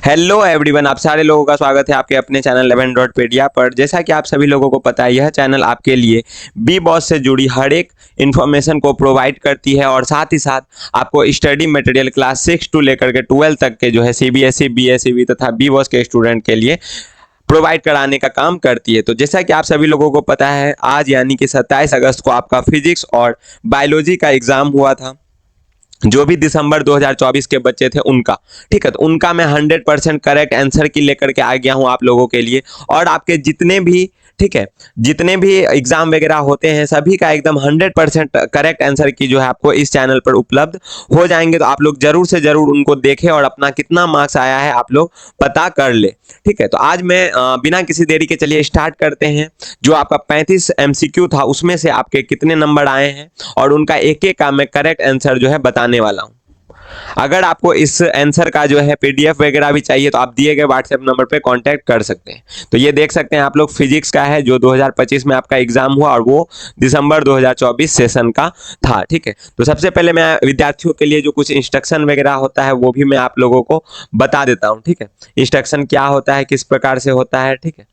Hello everyone, आप सारे लोगों का स्वागत है आपके अपने चैनल 11.pedia पर। जैसा कि आप सभी लोगों को पता है, यह चैनल आपके लिए बी बॉस से जुड़ी हर एक इन्फॉर्मेशन को प्रोवाइड करती है और साथ ही साथ आपको स्टडी मटेरियल क्लास 6 टू लेकर के 12 तक के जो है सीबीएसई, बीएसईबी तथा बी बॉस के स्टूडेंट के लिए प्रोवाइड कराने का काम करती है। तो जैसा कि आप सभी लोगों को पता है, आज यानी कि 27 अगस्त को आपका फिजिक्स और बायोलॉजी का एग्जाम हुआ था। जो भी दिसंबर 2024 के बच्चे थे उनका, ठीक है, तो उनका मैं 100% करेक्ट आंसर की लेकर के आ गया हूं आप लोगों के लिए। और आपके जितने भी, ठीक है, जितने भी एग्जाम वगैरह होते हैं सभी का एकदम 100% करेक्ट आंसर की जो है आपको इस चैनल पर उपलब्ध हो जाएंगे। तो आप लोग जरूर से जरूर उनको देखें और अपना कितना मार्क्स आया है आप लोग पता कर ले। ठीक है, तो आज मैं बिना किसी देरी के चलिए स्टार्ट करते हैं। जो आपका 35 एमसीक्यू था उसमें से आपके कितने नंबर आए हैं और उनका एक एक का मैं करेक्ट आंसर जो है बताने वाला हूं। अगर आपको इस आंसर का जो है पीडीएफ वगैरह भी चाहिए तो आप दिए गए व्हाट्सएप नंबर पे कांटेक्ट कर सकते हैं। तो ये देख सकते हैं आप लोग, फिजिक्स का है जो 2025 में आपका एग्जाम हुआ और वो दिसंबर 2024 सेशन का था। ठीक है, तो सबसे पहले मैं विद्यार्थियों के लिए जो कुछ इंस्ट्रक्शन वगैरह होता है वो भी मैं आप लोगों को बता देता हूँ। ठीक है, इंस्ट्रक्शन क्या होता है, किस प्रकार से होता है। ठीक है,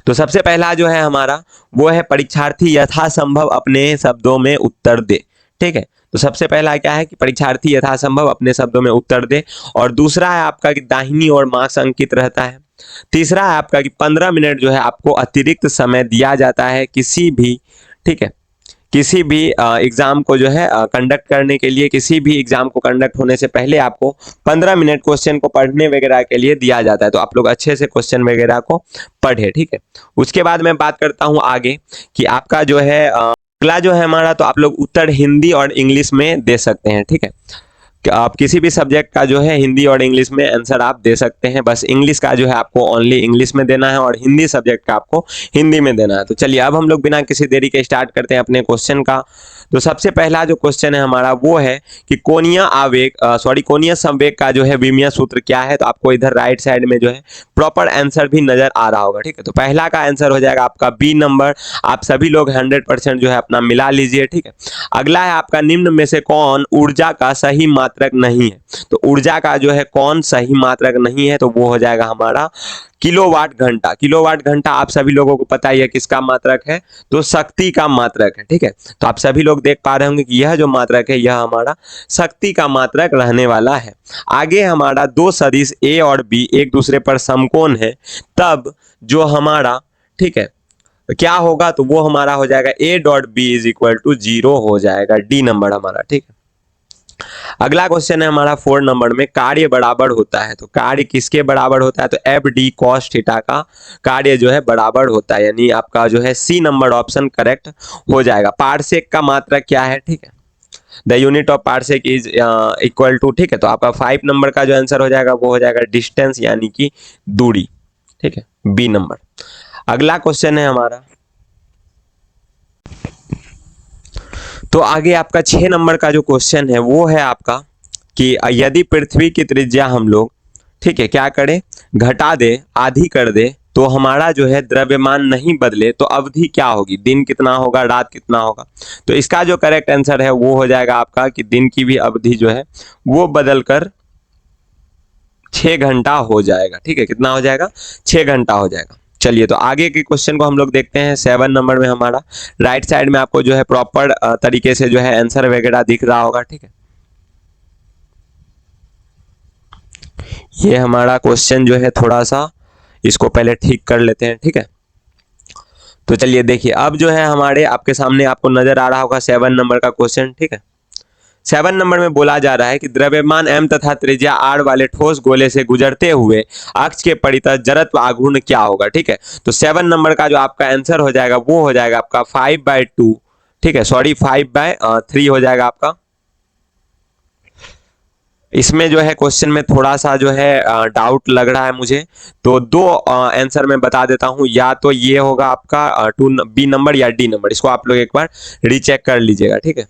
तो सबसे पहला जो है हमारा वो है परीक्षार्थी यथासंभव अपने शब्दों में उत्तर दे। ठीक है, तो सबसे पहला क्या है कि परीक्षार्थी यथासंभव अपने शब्दों में उत्तर दे। और दूसरा है आपका कि दाहिनी ओर मार्क्स अंकित रहता है। तीसरा है आपका कि 15 मिनट जो है आपको अतिरिक्त समय दिया जाता है किसी भी, ठीक है, किसी भी एग्जाम को जो है कंडक्ट करने के लिए। किसी भी एग्जाम को कंडक्ट होने से पहले आपको 15 मिनट क्वेश्चन को पढ़ने वगैरह के लिए दिया जाता है। तो आप लोग अच्छे से क्वेश्चन वगैरह को पढ़े। ठीक है, उसके बाद मैं बात करता हूं आगे कि आपका जो है अगला जो है हमारा, तो आप लोग उत्तर हिंदी और इंग्लिश में दे सकते हैं। ठीक है, आप किसी भी सब्जेक्ट का जो है हिंदी और इंग्लिश में आंसर आप दे सकते हैं। बस इंग्लिश का जो है आपको ओनली इंग्लिश में देना है और हिंदी सब्जेक्ट का आपको हिंदी में देना है। तो चलिए अब हम लोग बिना किसी देरी के स्टार्ट करते हैं अपने क्वेश्चन का। तो सबसे पहला जो क्वेश्चन है हमारा वो है कि कोणीय संवेग का जो है विमीय सूत्र क्या है। तो आपको इधर राइट साइड में जो है प्रॉपर आंसर भी नजर आ रहा होगा। ठीक है, तो पहला का आंसर हो जाएगा आपका बी नंबर। आप सभी लोग 100% जो है अपना मिला लीजिए। ठीक है, अगला है आपका निम्न में से कौन ऊर्जा का सही मात्रक नहीं है। तो ऊर्जा का जो है कौन सही मात्रक नहीं है, तो वो हो जाएगा हमारा किलोवाट घंटा। किलोवाट घंटा आप सभी लोगों को पता ही है किसका मात्रक है, तो शक्ति का मात्रक है। ठीक है, तो आप सभी लोग देख पा रहे होंगे कि यह जो मात्रक है यह हमारा शक्ति का मात्रक रहने वाला है। आगे हमारा दो सदिश ए और बी एक दूसरे पर समकोण है, तब जो हमारा, ठीक है, क्या होगा, तो वो हमारा हो जाएगा A dot B is equal to 0 हो जाएगा, डी नंबर हमारा। ठीक है, अगला क्वेश्चन है हमारा 4 नंबर में, कार्य बराबर होता है। तो कार्य किसके बराबर होता है, तो एफ डी कॉस थीटा का कार्य जो है बराबर होता है, यानी आपका जो है सी नंबर ऑप्शन करेक्ट हो जाएगा। पारसेक का मात्रक क्या है, ठीक है, the unit of parsec is equal to, ठीक है, तो आपका 5 नंबर का जो आंसर हो जाएगा वो हो जाएगा डिस्टेंस यानी कि दूरी। ठीक है, बी नंबर। अगला क्वेश्चन है हमारा, तो आगे आपका 6 नंबर का जो क्वेश्चन है वो है आपका कि यदि पृथ्वी की त्रिज्या हम लोग, ठीक है, क्या करें, घटा दे, आधी कर दे, तो हमारा जो है द्रव्यमान नहीं बदले तो अवधि क्या होगी, दिन कितना होगा, रात कितना होगा। तो इसका जो करेक्ट आंसर है वो हो जाएगा आपका कि दिन की भी अवधि जो है वो बदलकर 6 घंटा हो जाएगा। ठीक है, कितना हो जाएगा, 6 घंटा हो जाएगा। चलिए तो आगे के क्वेश्चन को हम लोग देखते हैं। 7 नंबर में हमारा राइट साइड में आपको जो है प्रॉपर तरीके से जो है आंसर वगैरह दिख रहा होगा। ठीक है, ये हमारा क्वेश्चन जो है थोड़ा सा इसको पहले ठीक कर लेते हैं। ठीक है, तो चलिए देखिए अब जो है हमारे आपके सामने आपको नजर आ रहा होगा 7 नंबर का क्वेश्चन। ठीक है, 7 नंबर में बोला जा रहा है कि द्रव्यमान m तथा त्रिज्या r वाले ठोस गोले से गुजरते हुए अक्ष के परितः जड़त्व आघूर्ण क्या होगा। ठीक है, तो 7 नंबर का जो आपका आंसर हो जाएगा वो हो जाएगा आपका 5/2, ठीक है, सॉरी 5/3 हो जाएगा आपका। इसमें जो है क्वेश्चन में थोड़ा सा जो है डाउट लग रहा है मुझे, तो दो आंसर मैं बता देता हूं, या तो ये होगा आपका 2 बी नंबर या डी नंबर। इसको आप लोग एक बार रीचेक कर लीजिएगा। ठीक है,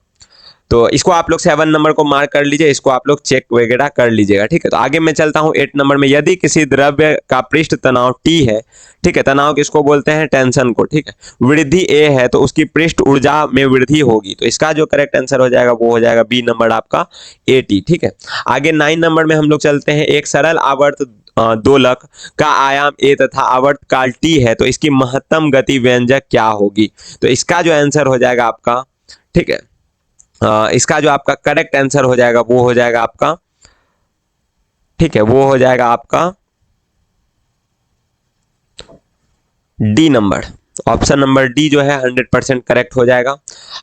तो इसको आप लोग 7 नंबर को मार्क कर लीजिए, इसको आप लोग चेक वगैरह कर लीजिएगा, ठीक है। तो आगे मैं चलता हूँ 8 नंबर में, यदि किसी द्रव्य का पृष्ठ तनाव T है, ठीक है, तनाव किसको बोलते हैं, टेंशन को, ठीक है, वृद्धि A है तो उसकी पृष्ठ ऊर्जा में वृद्धि होगी। तो इसका जो करेक्ट आंसर हो जाएगा वो हो जाएगा बी नंबर आपका AT, ठीक है। आगे 9 नंबर में हम लोग चलते हैं, एक सरल आवर्त दोलक का आयाम A तथा आवर्त काल T है तो इसकी महत्तम गति व्यंजक क्या होगी। तो इसका जो आंसर हो जाएगा आपका, ठीक है, इसका जो आपका करेक्ट आंसर हो जाएगा वो हो जाएगा आपका, ठीक है, वो हो जाएगा आपका D number, option number D जो है 100% करेक्ट हो जाएगा।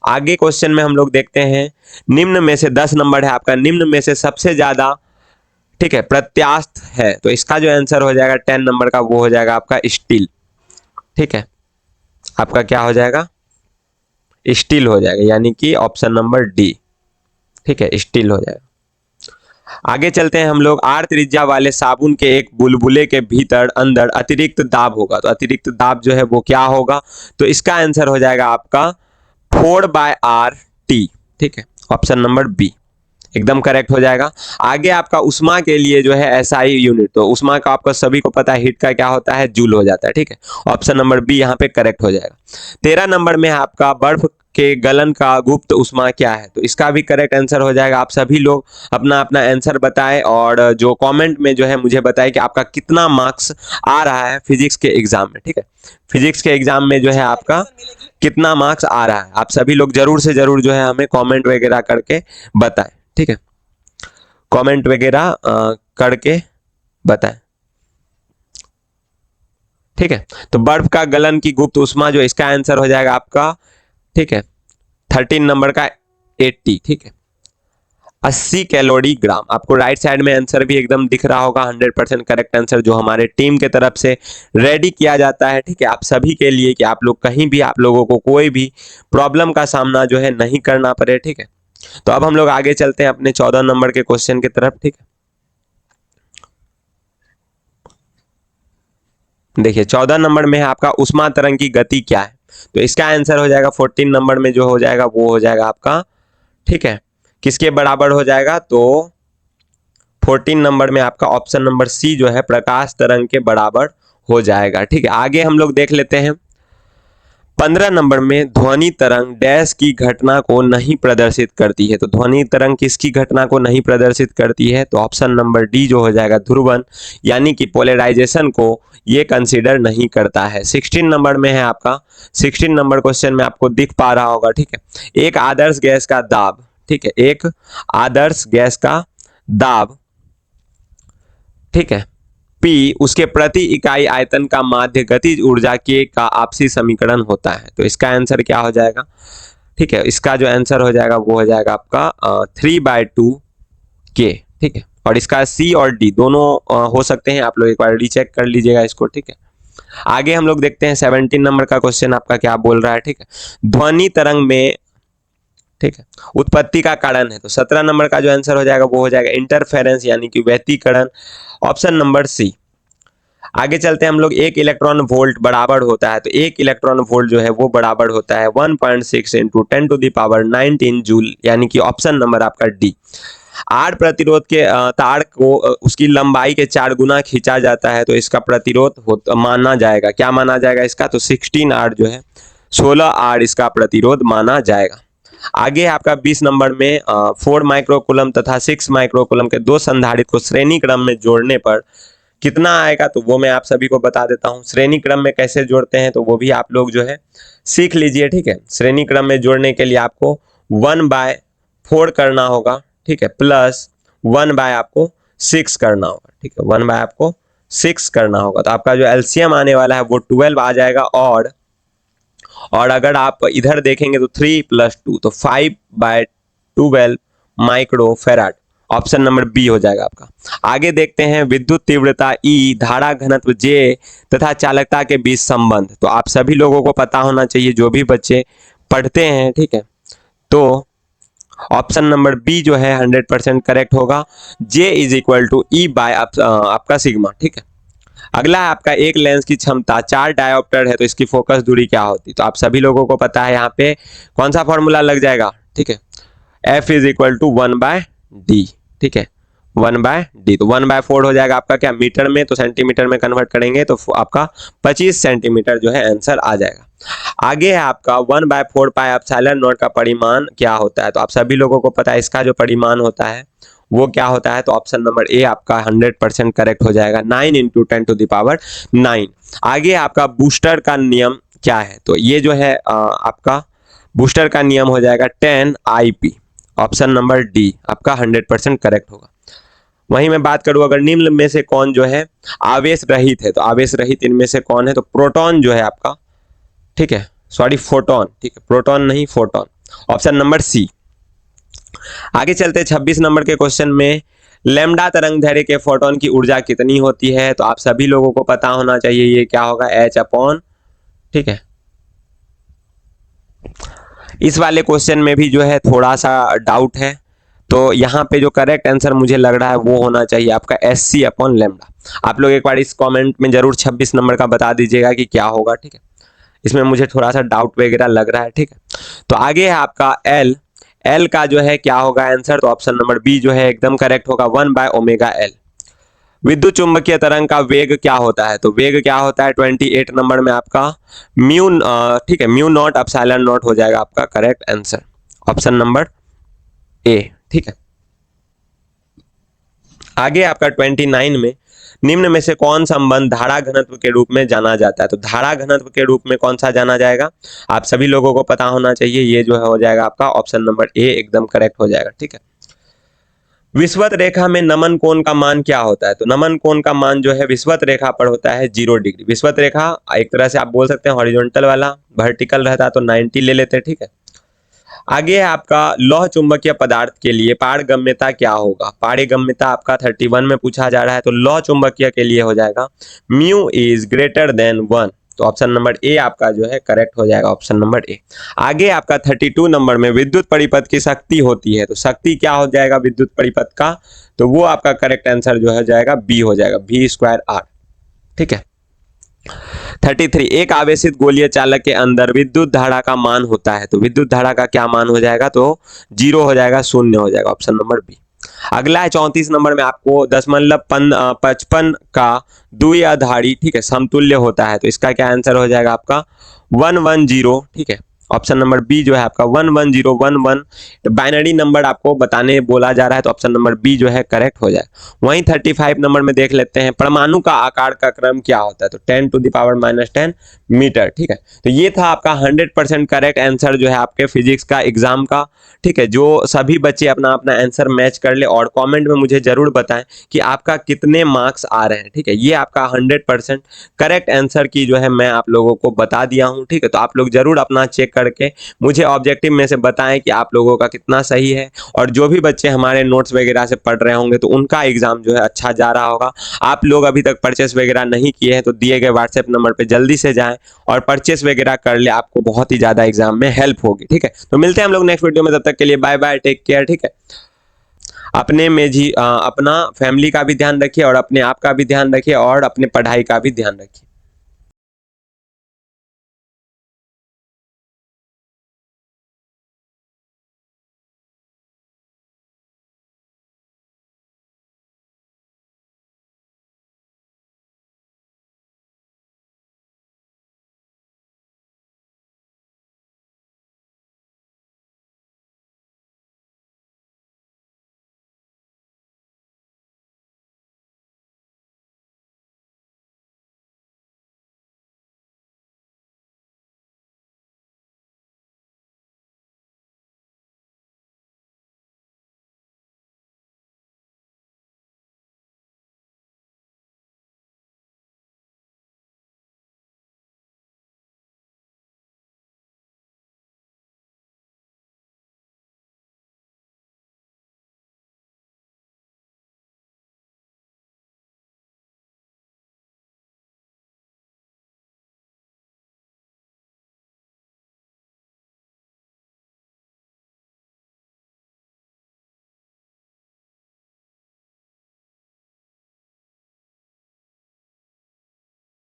आगे क्वेश्चन में हम लोग देखते हैं, निम्न में से 10 नंबर है आपका, निम्न में से सबसे ज्यादा, ठीक है, प्रत्यास्थ है तो इसका जो आंसर हो जाएगा 10 नंबर का वो हो जाएगा आपका स्टील, ठीक है, आपका क्या हो जाएगा, स्टील हो जाएगा, यानी कि ऑप्शन नंबर डी, ठीक है, स्टील हो जाएगा। आगे चलते हैं हम लोग, आर त्रिज्या वाले साबुन के एक बुलबुले के भीतर अंदर अतिरिक्त दाब होगा तो अतिरिक्त दाब जो है वो क्या होगा। तो इसका आंसर हो जाएगा आपका 4/RT, ठीक है, ऑप्शन नंबर बी एकदम करेक्ट हो जाएगा। आगे आपका उष्मा के लिए जो है SI यूनिट, तो उष्मा का आपका सभी को पता है हीट का क्या होता है, जूल हो जाता है, ठीक है, ऑप्शन नंबर बी यहाँ पे करेक्ट हो जाएगा। 13 नंबर में आपका बर्फ के गलन का गुप्त उष्मा क्या है, तो इसका भी करेक्ट आंसर हो जाएगा। आप सभी लोग अपना अपना आंसर बताएं और जो कमेंट में जो है मुझे बताएं कि आपका कितना मार्क्स आ रहा है फिजिक्स के एग्जाम में, ठीक है, फिजिक्स के एग्जाम में जो है आपका कितना मार्क्स आ रहा है। आप सभी लोग जरूर से जरूर जो है हमें कमेंट वगैरह करके बताएं, ठीक है, कमेंट वगैरह करके बताएं, ठीक है। तो बर्फ का गलन की गुप्त उष्मा जो इसका आंसर हो जाएगा आपका, ठीक है, 13 नंबर का 80, ठीक है, 80 कैलोरी ग्राम। आपको राइट साइड में आंसर भी एकदम दिख रहा होगा, 100% करेक्ट आंसर जो हमारे टीम के तरफ से रेडी किया जाता है, ठीक है, आप सभी के लिए कि आप लोग कहीं भी आप लोगों को कोई भी प्रॉब्लम का सामना जो है नहीं करना पड़े, ठीक है। तो अब हम लोग आगे चलते हैं अपने 14 नंबर के क्वेश्चन की तरफ, ठीक है। देखिए 14 नंबर में है आपका उष्मा तरंग की गति क्या है, तो इसका आंसर हो जाएगा 14 नंबर में जो हो जाएगा वो हो जाएगा आपका, ठीक है, किसके बराबर हो जाएगा, तो 14 नंबर में आपका ऑप्शन नंबर सी जो है प्रकाश तरंग के बराबर हो जाएगा, ठीक है। आगे हम लोग देख लेते हैं 15 नंबर में, ध्वनि तरंग डैश की घटना को नहीं प्रदर्शित करती है, तो ध्वनि तरंग किसकी घटना को नहीं प्रदर्शित करती है, तो ऑप्शन नंबर डी जो हो जाएगा ध्रुवन, यानी कि पोलराइजेशन को ये कंसीडर नहीं करता है। 16 नंबर में है आपका, 16 नंबर क्वेश्चन में आपको दिख पा रहा होगा, ठीक है, एक आदर्श गैस का दाब, ठीक है, एक आदर्श गैस का दाब, ठीक है, P उसके प्रति इकाई आयतन का माध्य गतिज ऊर्जा K का आपसी समीकरण होता है। तो इसका आंसर क्या हो जाएगा, ठीक है, इसका जो आंसर हो जाएगा वो हो जाएगा आपका 3/2K, ठीक है, और इसका C और D दोनों हो सकते हैं, आप लोग एक बार रीचेक कर लीजिएगा इसको, ठीक है। आगे हम लोग देखते हैं 17 नंबर का क्वेश्चन आपका क्या बोल रहा है, ठीक है, ध्वनि तरंग में, ठीक है, उत्पत्ति का कारण है, तो 17 नंबर का जो आंसर हो जाएगा वो हो जाएगा इंटरफेरेंस, यानी कि व्यतिकरण, ऑप्शन नंबर सी। आगे चलते हैं हम लोग, एक इलेक्ट्रॉन वोल्ट बराबर होता है, तो एक इलेक्ट्रॉन वोल्ट जो है वो बराबर होता है 1.6 × 10⁻19 जूल, यानी कि ऑप्शन नंबर आपका डी। आर प्रतिरोध के तार को उसकी लंबाई के 4 गुना खींचा जाता है तो इसका प्रतिरोध माना जाएगा, क्या माना जाएगा इसका, तो 16R जो है 16R इसका प्रतिरोध माना जाएगा। आगे आपका 20 नंबर में 4 माइक्रोकूलम तथा 6 माइक्रोकूलम के दो संधारित्र को श्रेणी क्रम में जोड़ने पर कितना आएगा, तो वो मैं आप सभी को बता देता हूँ। श्रेणी क्रम में कैसे जोड़ते हैं तो वो भी आप लोग जो है सीख लीजिए, ठीक है। श्रेणी क्रम में जोड़ने के लिए आपको 1/4 करना होगा, ठीक है, प्लस 1/ आपको 6 करना होगा, ठीक है, 1/ आपको 6 करना होगा, तो आपका जो एलसीएम आने वाला है वो 12 आ जाएगा। और अगर आप इधर देखेंगे तो 3 + 2 तो 5/12 माइक्रोफैराड, ऑप्शन नंबर बी हो जाएगा आपका। आगे देखते हैं विद्युत तीव्रता E, धारा घनत्व J तथा चालकता के बीच संबंध, तो आप सभी लोगों को पता होना चाहिए जो भी बच्चे पढ़ते हैं, ठीक है, तो ऑप्शन नंबर बी जो है 100% करेक्ट होगा, J = E बाय आपका सिग्मा, ठीक है। अगला है आपका एक लेंस की क्षमता 4 डायोप्टर है तो इसकी फोकस दूरी क्या होती है, तो आप सभी लोगों को पता है यहाँ पे कौन सा फॉर्मूला लग जाएगा, ठीक है, F is equal to 1/d, ठीक है, 1/d। तो 1/4 हो जाएगा आपका क्या मीटर में, तो सेंटीमीटर में कन्वर्ट करेंगे तो आपका 25 सेंटीमीटर जो है आंसर आ जाएगा। आगे है आपका 1/4 पाई एप्सिलॉन नॉट का परिमाण क्या होता है। तो आप सभी लोगों को पता है इसका जो परिमाण होता है वो क्या होता है, तो ऑप्शन नंबर ए आपका 100% करेक्ट हो जाएगा, 9 × 10⁹। आगे आपका बूस्टर का नियम क्या है, तो ये जो है आपका बूस्टर का नियम हो जाएगा 10 IP, ऑप्शन नंबर डी आपका 100% करेक्ट होगा। वहीं मैं बात करूं अगर निम्न में से कौन जो है आवेश रहित है, तो आवेश रहित इनमें से कौन है, तो प्रोटॉन जो है आपका, ठीक है, सॉरी फोटोन, ठीक है, प्रोटॉन नहीं फोटोन, ऑप्शन नंबर सी। आगे चलते 26 नंबर के क्वेश्चन में, लैम्डा तरंग दैर्ध्य के फोटोन की ऊर्जा कितनी होती है, तो आप सभी लोगों को पता होना चाहिए ये क्या होगा, H/, ठीक है। इस वाले क्वेश्चन में भी जो है थोड़ा सा डाउट है, तो यहाँ पे जो करेक्ट आंसर मुझे लग रहा है वो होना चाहिए आपका Sc/λ। आप लोग एक बार इस कमेंट में जरूर 26 नंबर का बता दीजिएगा कि क्या होगा, ठीक है, इसमें मुझे थोड़ा सा डाउट वगैरह लग रहा है, ठीक है। तो आगे है आपका L का जो है क्या होगा आंसर, तो ऑप्शन नंबर बी जो है एकदम करेक्ट होगा, 1/ω/L। विद्युत चुंबकीय तरंग का वेग क्या होता है, तो वेग क्या होता है 28 नंबर में आपका म्यू, ठीक है, μ0ε0 हो जाएगा आपका correct answer, option number A, ठीक है। आगे आपका 29 में, निम्न में से कौन संबंध धारा घनत्व के रूप में जाना जाता है, तो धारा घनत्व के रूप में कौन सा जाना जाएगा, आप सभी लोगों को पता होना चाहिए, ये जो है हो जाएगा आपका ऑप्शन नंबर ए एकदम करेक्ट हो जाएगा, ठीक है। विषुवत रेखा में नमन कोण का मान क्या होता है, तो नमन कोण का मान जो है विषुवत रेखा पर होता है 0 डिग्री। विषुवत रेखा एक तरह से आप बोल सकते हैं हॉरिजॉन्टल वाला, वर्टिकल रहता तो 90 ले लेते, ठीक है। आगे है आपका लौह चुंबकीय पदार्थ के लिए पारगम्यता क्या होगा, पारगम्यता आपका 31 में पूछा जा रहा है, तो लौह चुंबकीय के लिए हो जाएगा μ इज ग्रेटर देन 1, तो ऑप्शन नंबर ए आपका जो है करेक्ट हो जाएगा, ऑप्शन नंबर ए। आगे आपका 32 नंबर में विद्युत परिपथ की शक्ति होती है, तो शक्ति क्या हो जाएगा विद्युत परिपथ का, तो वो आपका करेक्ट आंसर जो है जाएगा बी हो जाएगा, V²R, ठीक है। 33 एक आवेशित गोलीय चालक के अंदर विद्युत धारा का मान होता है, तो विद्युत धारा का क्या मान हो जाएगा, तो 0 हो जाएगा, 0 हो जाएगा, ऑप्शन नंबर बी। अगला है 34 नंबर में आपको 0.55 का द्विआधारी, ठीक है, समतुल्य होता है, तो इसका क्या आंसर हो जाएगा आपका 110, ठीक है, ऑप्शन नंबर बी जो है आपका 11011 बाइनरी नंबर आपको बताने बोला जा रहा है, तो ऑप्शन नंबर बी जो है करेक्ट हो जाए। वहीं 35 नंबर में देख लेते हैं परमाणु का आकार का क्रम क्या होता है, तो 10⁻⁻10 मीटर, ठीक है। तो ये था आपका 100% करेक्ट आंसर जो है आपके फिजिक्स का एग्जाम का, ठीक है। जो सभी बच्चे अपना अपना आंसर मैच कर ले और कॉमेंट में मुझे जरूर बताएं कि आपका कितने मार्क्स आ रहे हैं, ठीक है। ये आपका 100% करेक्ट आंसर की जो है मैं आप लोगों को बता दिया हूँ, ठीक है। तो आप लोग जरूर अपना चेक करके मुझे ऑब्जेक्टिव में से बताएं कि आप लोगों का कितना सही है, और जो भी बच्चे हमारे नोट्स वगैरह से पढ़ रहे होंगे तो उनका एग्जाम जो है अच्छा जा रहा होगा। आप लोग अभी तक परचेस वगैरह नहीं किए हैं तो दिए गए व्हाट्सएप नंबर पर जल्दी से जाएं और परचेस वगैरह कर ले, आपको बहुत ही ज्यादा एग्जाम में हेल्प होगी, ठीक है। तो मिलते हैं हम लोग नेक्स्ट वीडियो में, तब तक के लिए बाय बाय, टेक केयर, ठीक है। अपने में जी अपना फैमिली का भी ध्यान रखिए और अपने आप का भी ध्यान रखिए और अपने पढ़ाई का भी ध्यान रखिए।